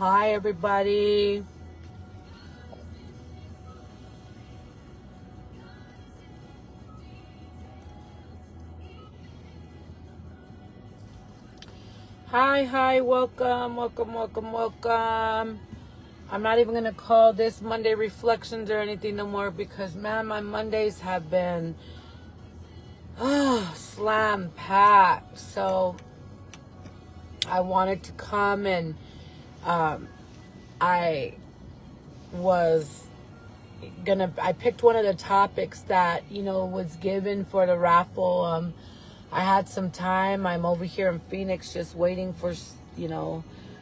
Hi, everybody. Hi, welcome. I'm not even going to call this Monday Reflections or anything no more because, man, my Mondays have been slam packed. So I wanted to come and I was I picked one of the topics that, was given for the raffle. I had some time. I'm over here in Phoenix just waiting for,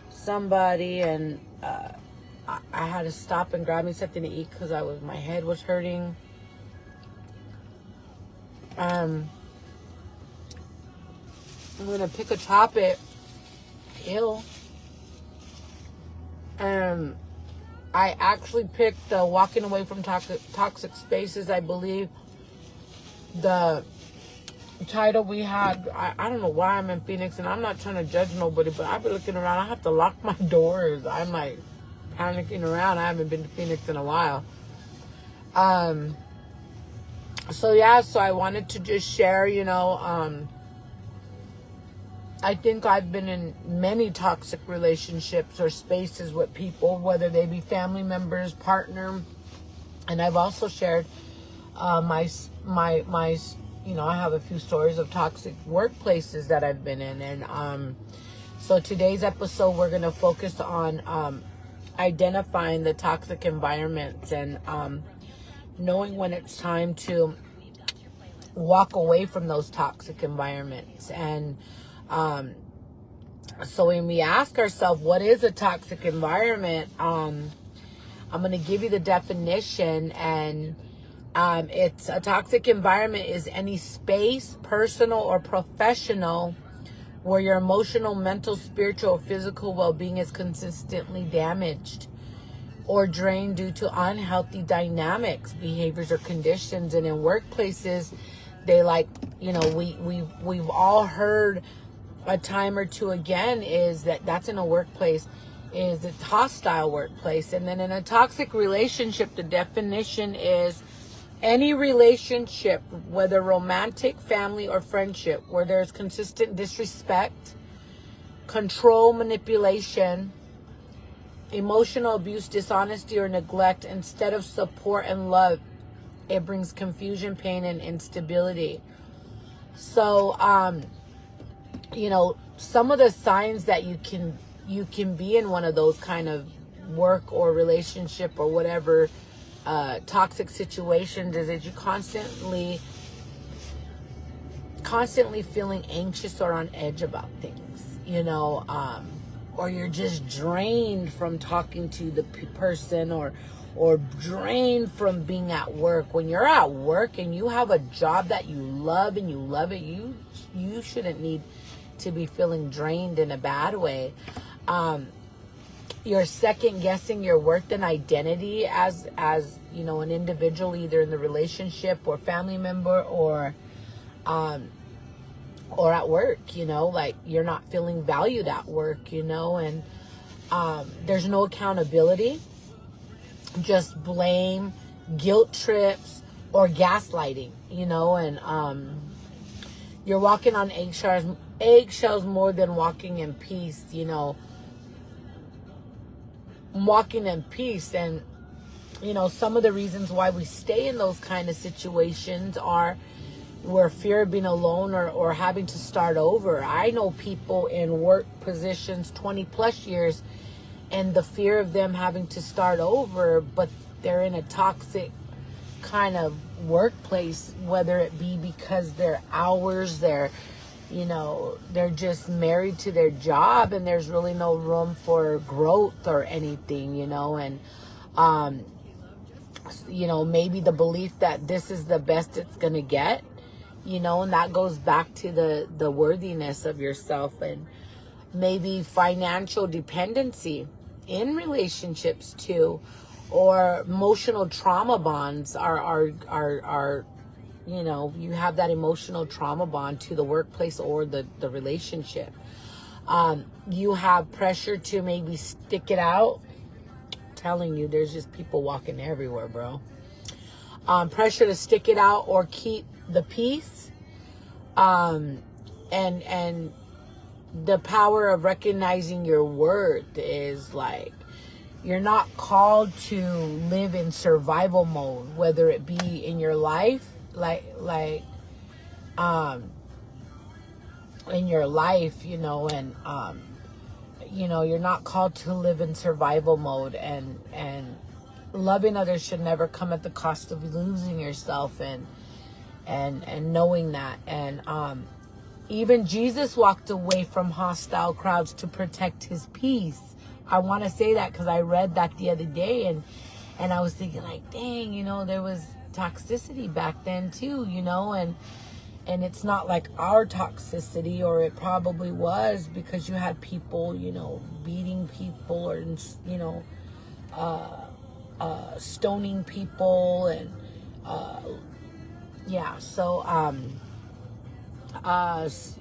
somebody, and I had to stop and grab me something to eat because my head was hurting. I'm gonna pick a topic. I actually picked walking away from toxic spaces. I believe the title we had, I don't know why I'm in Phoenix, and I'm not trying to judge nobody, but I've been looking around. I have to lock my doors. I'm like panicking around. I haven't been to Phoenix in a while. So I wanted to just share, I think I've been in many toxic relationships or spaces with people, whether they be family members, partner, and I've also shared my I have a few stories of toxic workplaces that I've been in, and so today's episode we're going to focus on identifying the toxic environments and knowing when it's time to walk away from those toxic environments. And so when we ask ourselves, what is a toxic environment? I'm going to give you the definition, and it's a toxic environment is any space, personal or professional, where your emotional, mental, spiritual, or physical well-being is consistently damaged or drained due to unhealthy dynamics, behaviors, or conditions. And in workplaces, they we've all heard a time or two again is that's in a workplace, is a hostile workplace. And then in a toxic relationship, the definition is any relationship, whether romantic, family, or friendship, where there's consistent disrespect, control, manipulation, emotional abuse, dishonesty, or neglect instead of support and love. It brings confusion, pain, and instability. So, some of the signs that you can be in one of those kind of work or relationship or whatever toxic situations is that you constantly feeling anxious or on edge about things, or you're just drained from talking to the person, or drained from being at work. When you're at work and you have a job that you love and you love it, you shouldn't need to be feeling drained in a bad way. You're second guessing your worth and identity as an individual, either in the relationship or family member or at work, like you're not feeling valued at work, and there's no accountability, just blame, guilt trips, or gaslighting, and you're walking on eggshells more than walking in peace, walking in peace. And some of the reasons why we stay in those kind of situations are where fear of being alone or having to start over. I know people in work positions 20 plus years, and the fear of them having to start over, but they're in a toxic kind of workplace, whether it be because their hours, they're just married to their job and there's really no room for growth or anything, and maybe the belief that this is the best it's going to get, and that goes back to the worthiness of yourself. And maybe financial dependency in relationships too, or emotional trauma bonds are you have that emotional trauma bond to the workplace or the relationship. You have pressure to maybe stick it out. I'm telling you, there's just people walking everywhere, bro. Pressure to stick it out or keep the peace. And the power of recognizing your worth is like, you're not called to live in survival mode, whether it be in your life, in your life, you know, and, you know, you're not called to live in survival mode, and loving others should never come at the cost of losing yourself and knowing that. And, even Jesus walked away from hostile crowds to protect his peace. I want to say that because I read that the other day, and I was thinking like, dang, you know, there was toxicity back then too, you know, and it's not like our toxicity, or it probably was, because you had people, you know, beating people, or, you know, stoning people, and yeah, so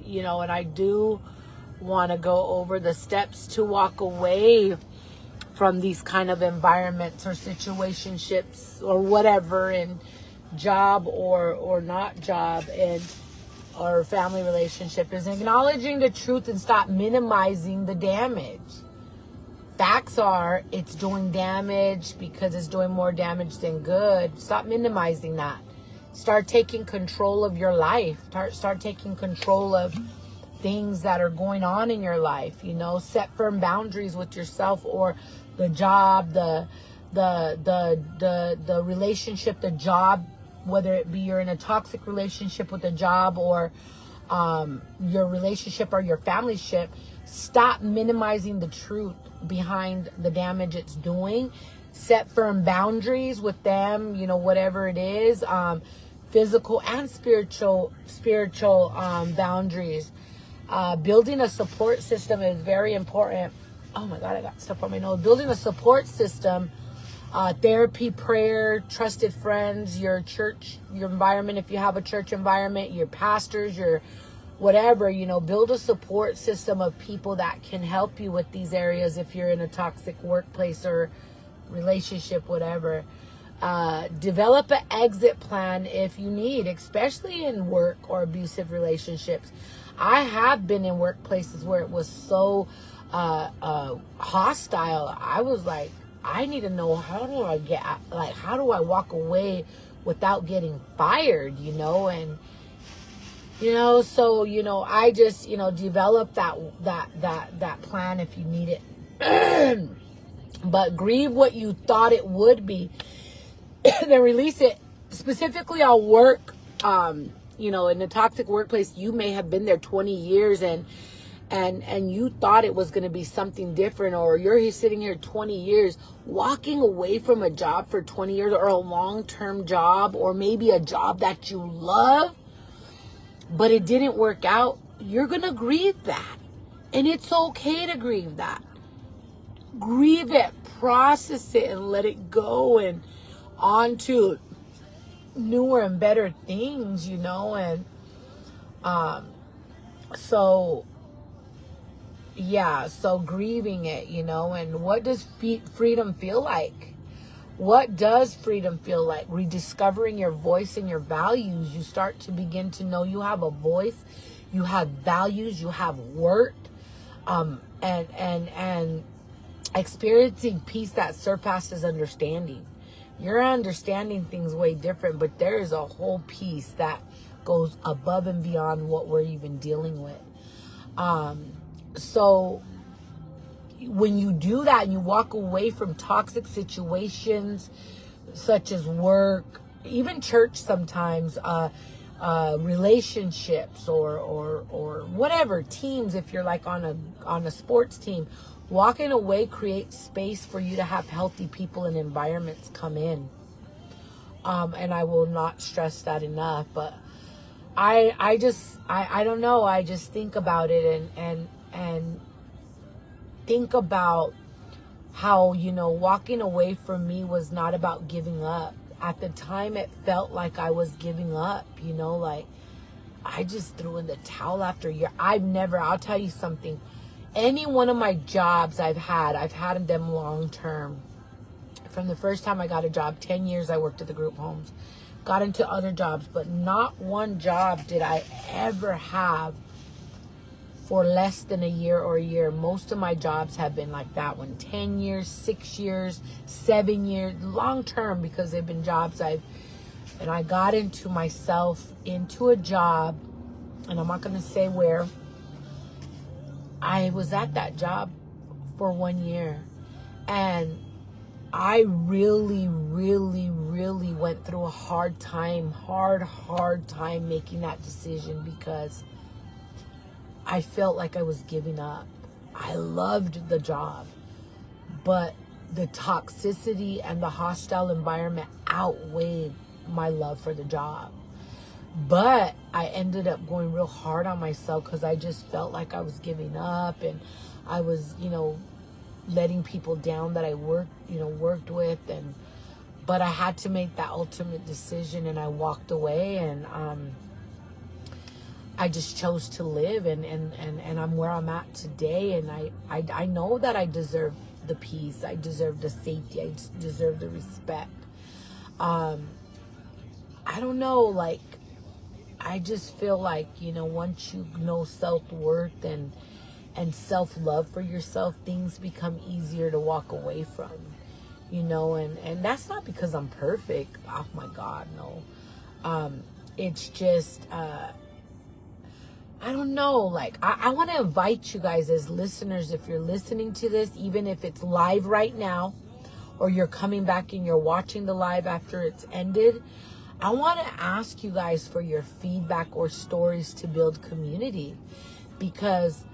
you know, and I do want to go over the steps to walk away from these kind of environments or situationships or whatever, in job or not job, and or family relationship, is acknowledging the truth and stop minimizing the damage. Facts are, it's doing damage because it's doing more damage than good. Stop minimizing that. Start taking control of your life. Start taking control of things that are going on in your life. You know, set firm boundaries with yourself or the job, the relationship, the job, whether it be you're in a toxic relationship with a job, or your relationship or your family ship. Stop minimizing the truth behind the damage it's doing. Set firm boundaries with them, you know, whatever it is, physical and spiritual boundaries. Building a support system is very important. Oh my God, I got stuff on my nose. Building a support system, therapy, prayer, trusted friends, your church, your environment, if you have a church environment, your pastors, your whatever, you know, build a support system of people that can help you with these areas if you're in a toxic workplace or relationship, whatever. Develop an exit plan if you need, especially in work or abusive relationships. I have been in workplaces where it was so hostile. I was like, I need to know, how do I walk away without getting fired, you know? And you know, so, you know, I just, you know, develop that plan if you need it. But grieve what you thought it would be, then release it. Specifically on work, you know, in a toxic workplace, you may have been there 20 years and you thought it was going to be something different, or you're sitting here 20 years, walking away from a job for 20 years, or a long-term job, or maybe a job that you love, but it didn't work out. You're going to grieve that. And it's okay to grieve that. Grieve it, process it, and let it go, and on to newer and better things, you know. And so yeah, so grieving it, you know. And what does freedom feel like? What does freedom feel like? Rediscovering your voice and your values. You start to begin to know you have a voice, you have values, you have worth, and experiencing peace that surpasses understanding. You're understanding things way different, but there is a whole peace that goes above and beyond what we're even dealing with. So when you do that and you walk away from toxic situations such as work, even church sometimes, relationships or whatever, teams, if you're like on a sports team, walking away creates space for you to have healthy people and environments come in. And I will not stress that enough, but I don't know. I just think about it and think about how, you know, walking away from me was not about giving up. At the time, it felt like I was giving up, you know, like I just threw in the towel after a year. I'll tell you something. any one of my jobs I've had them long term. From the first time I got a job, 10 years I worked at the group homes, got into other jobs, but not one job did I ever have for less than a year or a year. Most of my jobs have been like that one, 10 years, 6 years, 7 years, long term, because they've been jobs and I got into a job, and I'm not going to say where. I was at that job for 1 year, and I really, really, really went through a hard time making that decision, because I felt like I was giving up. I loved the job, but the toxicity and the hostile environment outweighed my love for the job. But I ended up going real hard on myself, because I just felt like I was giving up, and I was, letting people down that I worked with, but I had to make that ultimate decision, and I walked away, and I just chose to live, and I'm where I'm at today, and I know that I deserve the peace, I deserve the safety, I deserve the respect. I don't know, like, I just feel like, once you know self-worth and self-love for yourself, things become easier to walk away from, and that's not because I'm perfect. Oh my God, no. It's just, I don't know, like, I want to invite you guys as listeners, if you're listening to this, even if it's live right now, or you're coming back and you're watching the live after it's ended, I want to ask you guys for your feedback or stories to build community, because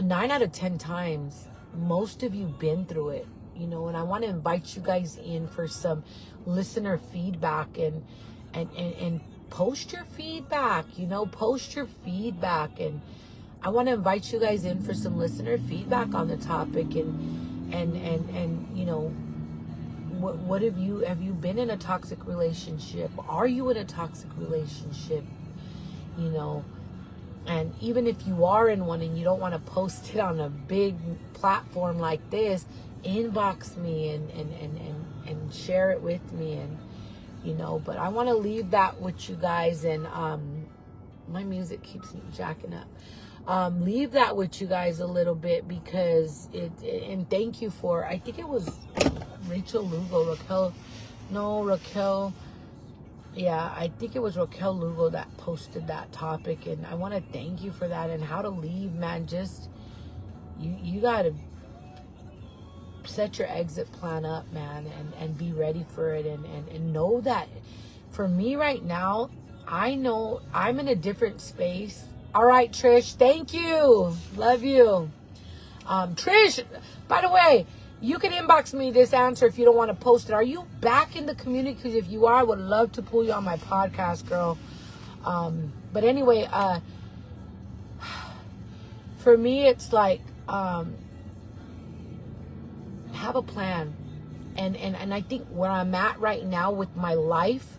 9 out of 10 times, most of you been through it, and I want to invite you guys in for some listener feedback, and post your feedback, post your feedback, and I want to invite you guys in for some listener feedback on the topic, and what have you been in a toxic relationship? Are you in a toxic relationship? And even if you are in one and you don't want to post it on a big platform like this, inbox me and share it with me, and but I want to leave that with you guys, and my music keeps jacking up. Leave that with you guys a little bit, because and thank you for, I think it was Raquel Lugo, yeah, I think it was Raquel Lugo that posted that topic, and I want to thank you for that. And how to leave, man, just, you got to set your exit plan up, man, and be ready for it, and know that for me right now, I know I'm in a different space. All right, Trish, thank you. Love you. Trish, by the way, you can inbox me this answer if you don't want to post it. Are you back in the community? Because if you are, I would love to pull you on my podcast, girl. But anyway, for me, it's like, have a plan. And I think where I'm at right now with my life,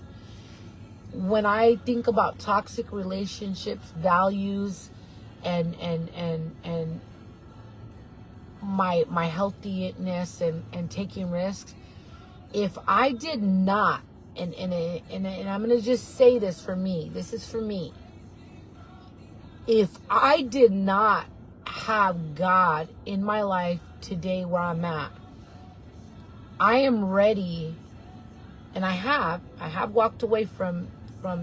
when I think about toxic relationships, values, and my healthiness and taking risks, if I did not, and I'm gonna just say this for me, this is for me, if I did not have God in my life today where I'm at, I am ready, and I have walked away from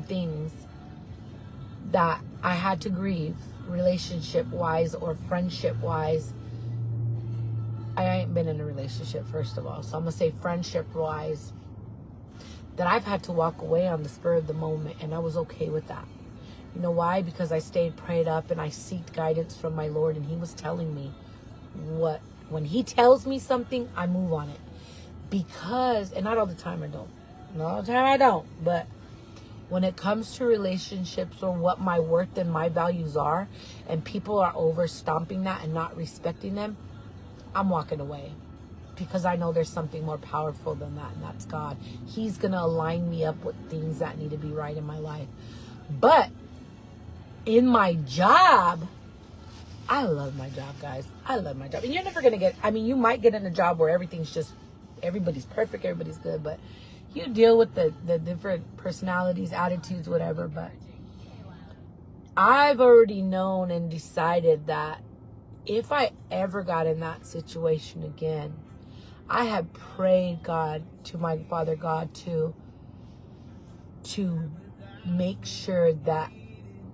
things that I had to grieve, relationship wise or friendship wise. I ain't been in a relationship, first of all, so I'm gonna say friendship wise, that I've had to walk away on the spur of the moment, and I was okay with that. You know why? Because I stayed prayed up, and I sought guidance from my Lord, and he was telling me when he tells me something, I move on it. Because, and not all the time I don't, but when it comes to relationships or what my worth and my values are, and people are over stomping that and not respecting them, I'm walking away, because I know there's something more powerful than that, and that's God. He's going to align me up with things that need to be right in my life. But in my job, I love my job, guys. I love my job. And you're never going to get, I mean, you might get in a job where everything's just, everybody's perfect, everybody's good, but you deal with the different personalities, attitudes, whatever. But I've already known and decided that if I ever got in that situation again, I have prayed God, to my Father God, to make sure that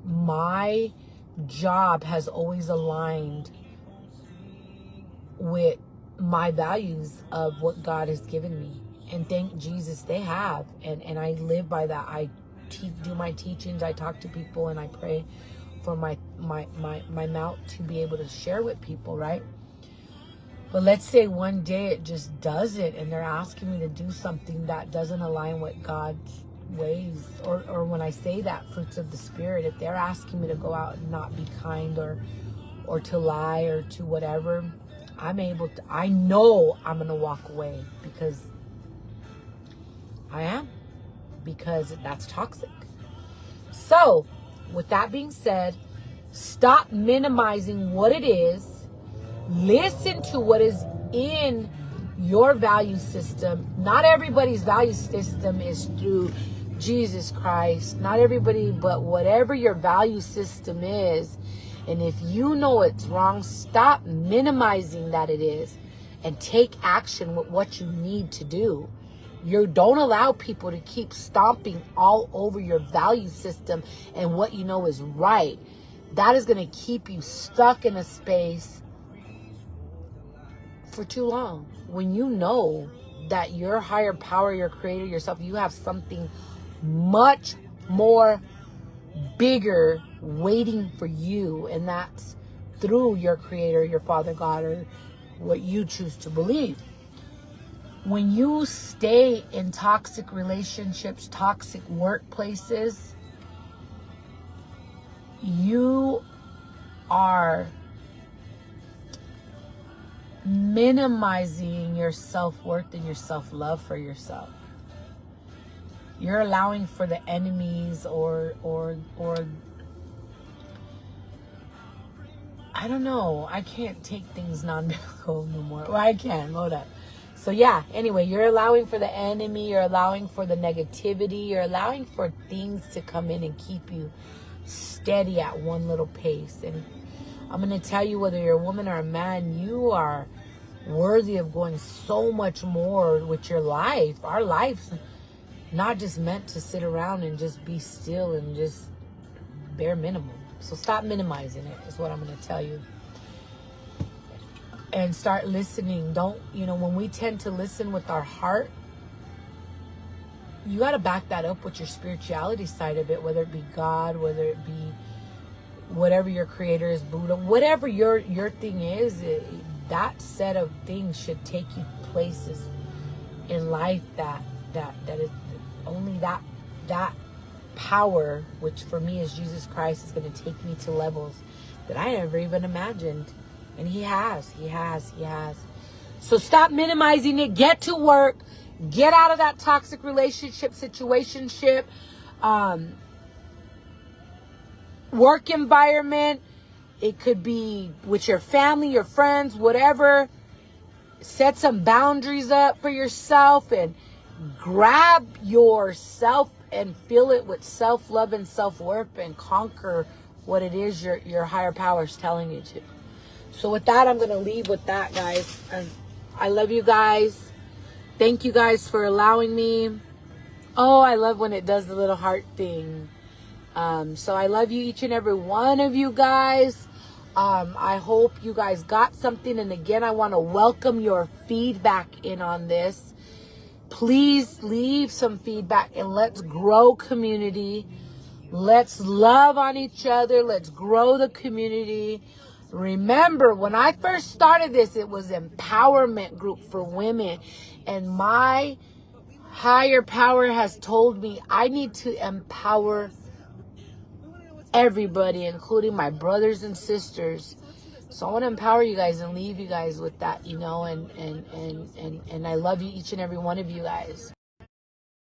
my job has always aligned with my values of what God has given me. And thank Jesus they have. And I live by that. I do my teachings, I talk to people, and I pray for my mouth to be able to share with people, right? But let's say one day it just doesn't, and they're asking me to do something that doesn't align with God's ways, or when I say that, fruits of the Spirit, if they're asking me to go out and not be kind, or to lie, or to whatever, I know I'm going to walk away, because I am, because that's toxic. So, with that being said, stop minimizing what it is. Listen to what is in your value system. Not everybody's value system is through Jesus Christ. Not everybody, but whatever your value system is. And if you know it's wrong, stop minimizing that it is and take action with what you need to do. You don't allow people to keep stomping all over your value system and what you know is right. That is going to keep you stuck in a space for too long. When you know that your higher power, your creator, yourself, you have something much more bigger waiting for you, and that's through your creator, your Father God, or what you choose to believe. When you stay in toxic relationships, toxic workplaces, you are minimizing your self-worth and your self-love for yourself. You're allowing for the enemies or I don't know. I can't take things non-biblical no more. Well, I can. Hold up. So yeah, anyway, you're allowing for the enemy, you're allowing for the negativity, you're allowing for things to come in and keep you steady at one little pace. And I'm going to tell you, whether you're a woman or a man, you are worthy of going so much more with your life. Our life's not just meant to sit around and just be still and just bare minimum. So stop minimizing it, is what I'm going to tell you. And start listening. Don't, when we tend to listen with our heart, you got to back that up with your spirituality side of it, whether it be God, whether it be whatever your creator is, Buddha, whatever your thing is, that set of things should take you places in life that is only that power, which for me is Jesus Christ, is going to take me to levels that I never even imagined. And he has. So stop minimizing it. Get to work. Get out of that toxic relationship, situationship, work environment. It could be with your family, your friends, whatever. Set some boundaries up for yourself and grab yourself and fill it with self-love and self-worth and conquer what it is your higher power is telling you to. So with that, I'm going to leave with that, guys. And I love you guys. Thank you guys for allowing me. Oh, I love when it does the little heart thing. So I love you, each and every one of you guys. I hope you guys got something. And again, I want to welcome your feedback in on this. Please leave some feedback and let's grow community. Let's love on each other. Let's grow the community. Remember, when I first started this, it was empowerment group for women. And my higher power has told me I need to empower everybody, including my brothers and sisters. So I want to empower you guys and leave you guys with that, and I love you, each and every one of you guys.